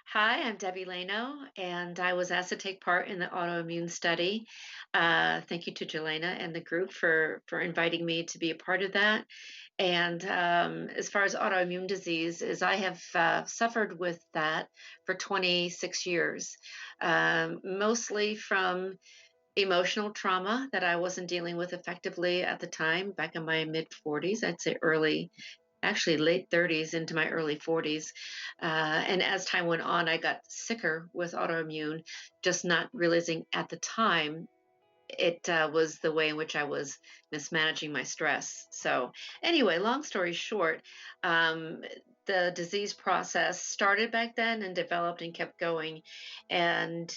Hi, I'm Debbie Leno, and I was asked to take part in the autoimmune study. Thank you to Jelena and the group for inviting me to be a part of that. And as far as autoimmune disease, is I have suffered with that for 26 years, mostly from emotional trauma that I wasn't dealing with effectively at the time, back in my mid 40s, I'd say actually late 30s into my early 40s. And as time went on, I got sicker with autoimmune, just not realizing at the time it was the way in which I was mismanaging my stress. So, anyway, long story short, um, the disease process started back then and developed and kept going, and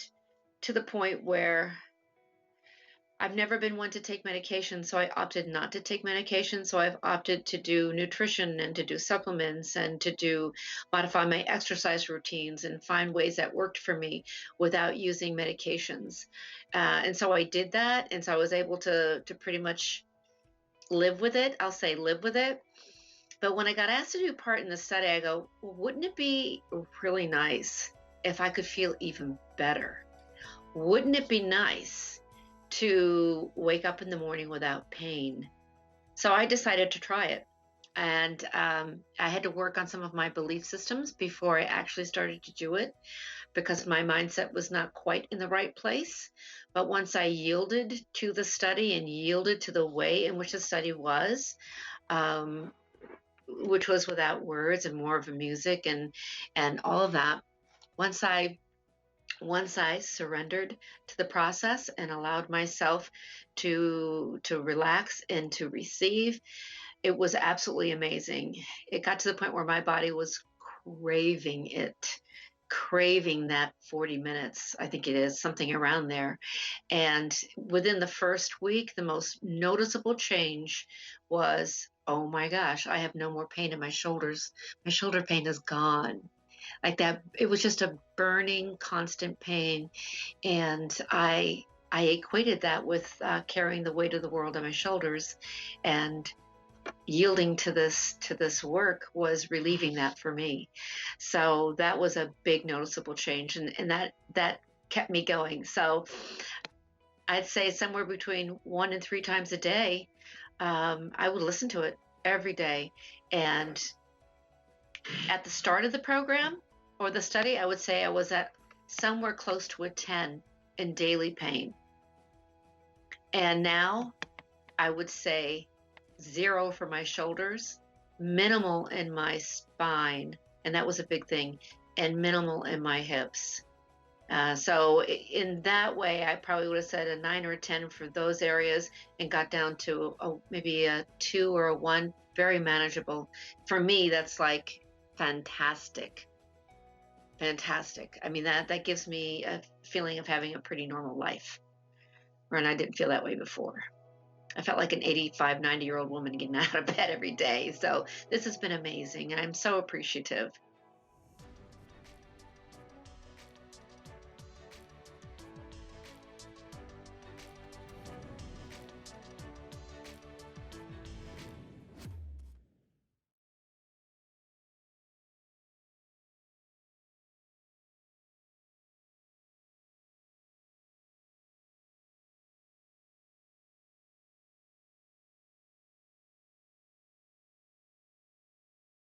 to the point where I've never been one to take medication, so I opted not to take medication. So I've opted to do nutrition and to do supplements and to do modify my exercise routines and find ways that worked for me without using medications. And so I did that, and so I was able to pretty much live with it. I'll say live with it. But when I got asked to do part in the study, I go, well, wouldn't it be really nice if I could feel even better? Wouldn't it be nice to wake up in the morning without pain? So I decided to try it. And I had to work on some of my belief systems before I actually started to do it because my mindset was not quite in the right place. But once I yielded to the study and yielded to the way in which the study was, um, which was without words and more of a music and all of that, once I surrendered to the process and allowed myself to relax and to receive, it was absolutely amazing. It got to the point where my body was craving it, craving that 40 minutes. I think it is something around there. And within the first week, the most noticeable change was, oh my gosh, I have no more pain in my shoulders. My shoulder pain is gone. Like that, it was just a burning, constant pain. And I equated that with carrying the weight of the world on my shoulders, and yielding to this work was relieving that for me. So that was a big noticeable change, and that kept me going. So I'd say somewhere between 1 and 3 times a day, I would listen to it every day. And at the start of the program or the study, I would say I was at somewhere close to a 10 in daily pain. And now I would say 0 for my shoulders, minimal in my spine, and that was a big thing, and minimal in my hips. So in that way, I probably would have said a 9 or a 10 for those areas, and got down to maybe a 2 or a 1, very manageable. For me, that's like fantastic, fantastic. I mean that gives me a feeling of having a pretty normal life, and I didn't feel that way before. I felt like an 85, 90-year-old woman getting out of bed every day. So this has been amazing, and I'm so appreciative.